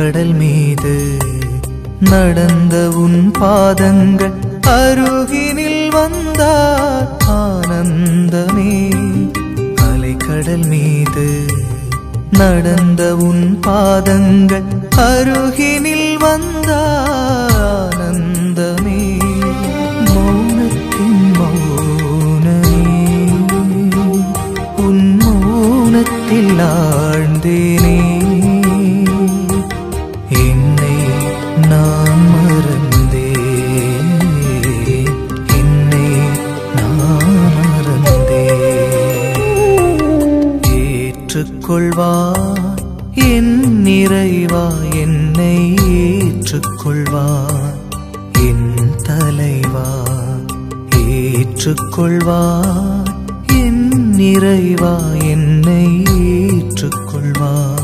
அலைக்கடல் மீது நடந்த உன் பாதங்கள் அருகினில் வந்தார் ஆனந்தமே. அலைக்கடல் மீது நடந்த உன் பாதங்கள் அருகினில் வந்தார் ஆனந்தமே. மௌனத்தின் மௌனமே, உன் மௌனத்தில் ஆழ்ந்தேனே. என்னை நான் மறந்தேன், என்னை நான் மறந்தேன். ஏற்றுக்கொள்வார் என் நிறைவா, என்னை ஏற்றுக்கொள்வார் என் தலைவா. ஏற்றுக்கொள்வார் என் நிறைவா, என்னை ஏற்றுக்கொள்வார்.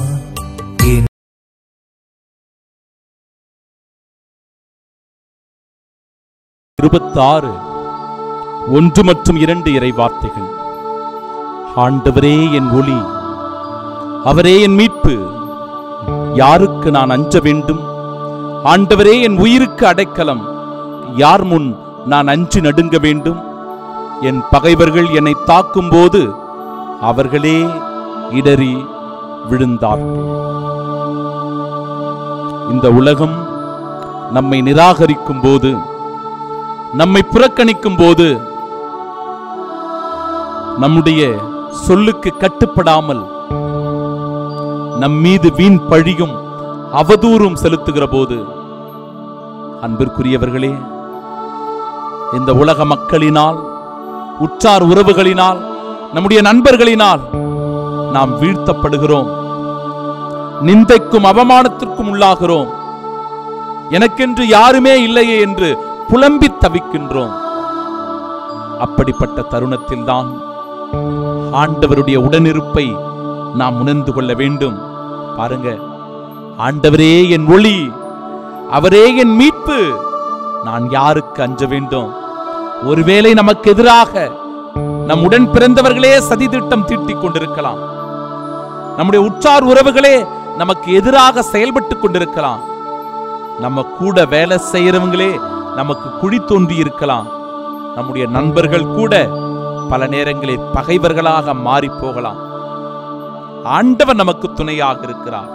26 1 மற்றும் 2 இறை வார்த்தைகள். ஆண்டவரே என் ஒளி, அவரே என் மீட்பு, யாருக்கு நான் அஞ்ச வேண்டும்? ஆண்டவரே என் உயிருக்கு அடைக்கலம், யார் முன் நான் அஞ்சி நடுங்க வேண்டும்? என் பகைவர்கள் என்னை தாக்கும் போது அவர்களே இடறி விழுந்தார்கள். இந்த உலகம் நம்மை நிராகரிக்கும் போது, நம்மை புறக்கணிக்கும் போது, நம்முடைய சொல்லுக்கு கட்டுப்படாமல் நம் மீது வீண் பழியும் அவதூறும் செலுத்துகிற போது, அன்பிற்குரியவர்களே, இந்த உலக மக்களினால், உற்றார் உறவுகளினால், நம்முடைய நண்பர்களினால் நாம் வீழ்த்தப்படுகிறோம், நிந்தைக்கும் அவமானத்திற்கும் உள்ளாகிறோம். எனக்கென்று யாருமே இல்லையே என்று புலம்பி தவிக்கின்றோம். அப்படிப்பட்ட தருணத்தில் தான் ஆண்டவருடைய உடனிருப்பை நாம் உணர்ந்து கொள்ள வேண்டும். பாருங்க, ஆண்டவரே என் ஒளி, அவரே என் மீட்பு, நான் யாருக்கு அஞ்ச வேண்டும்? ஒருவேளை நமக்கு எதிராக நம் உடன் பிறந்தவர்களே சதி திட்டம் தீட்டிக் கொண்டிருக்கலாம், நம்முடைய உற்றார் உறவுகளே நமக்கு எதிராக செயல்பட்டு கொண்டிருக்கலாம், நம்ம கூட வேலை செய்யறவங்களே நமக்கு குழி தோன்றி இருக்கலாம், நம்முடைய நண்பர்கள் கூட பல நேரங்களில் பகைவர்களாக மாறி போகலாம். ஆண்டவர் நமக்கு துணையாக இருக்கிறார்,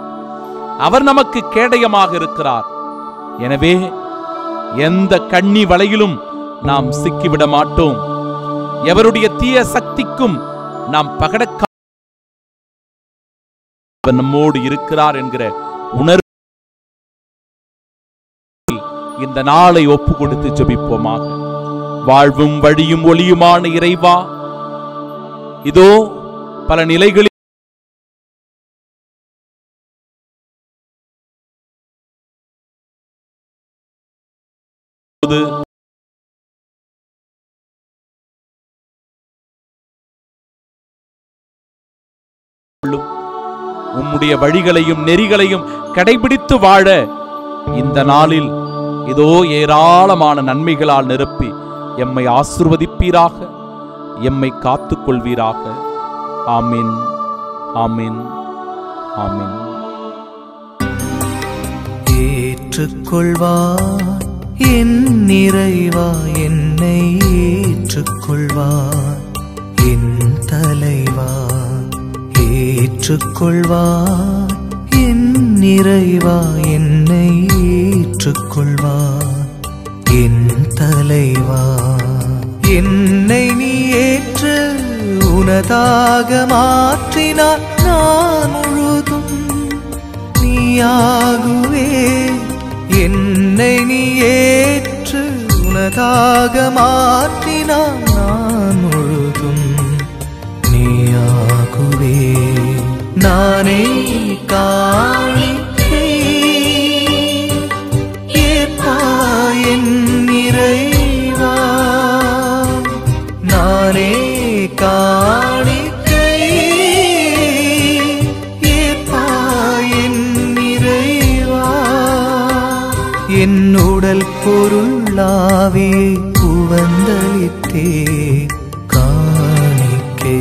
அவர் நமக்கு கேடயமாக இருக்கிறார். எனவே எந்த கண்ணி வலையிலும் நாம் சிக்கிவிட மாட்டோம். எவருடைய தீய சக்திக்கும் நாம் பகடக்க நம்மோடு இருக்கிறார் என்கிற உணர்வு இந்த நாளை ஒப்பு கொடுத்து ஜெபிப்போமாக. வாழ்வும் வழியும் ஒளியுமான இறைவா, இதோ பல நிலைகளில் உம்முடைய வழிகளையும் நெறிகளையும் கடைபிடித்து வாழ இந்த நாளில் இதோ ஏராளமான நன்மைகளால் நிரப்பி எம்மை ஆசீர்வதிப்பீராக, எம்மை காத்துக் கொள்வீராக. ஆமீன், ஆமீன், ஆமீன். ஏற்றுக்கொள்வார் என் நிறைவா, என்னை ஏற்றுக்கொள்வார் என் தலைவா. ஏற்றுக்கொள்வார் என் நிறைவா, என்னை ஏற்றுக்கொள்வார் என் தலைவா. என்னை நீ ஏற்று உனதாக மாற்றினார், நான் முழுதும் நீயாகுவே. என்னை நீ ஏற்று உனதாக மாற்றினார், நான் முழுதும் நீயாகுவே. நானே காணிக்கை ஏற்பாய் என் இறைவா, நானே காணிக்கை ஏற்பாய் என் இறைவா. என் உடல் பொருளாவே உவந்தளித்தே காணிக்கை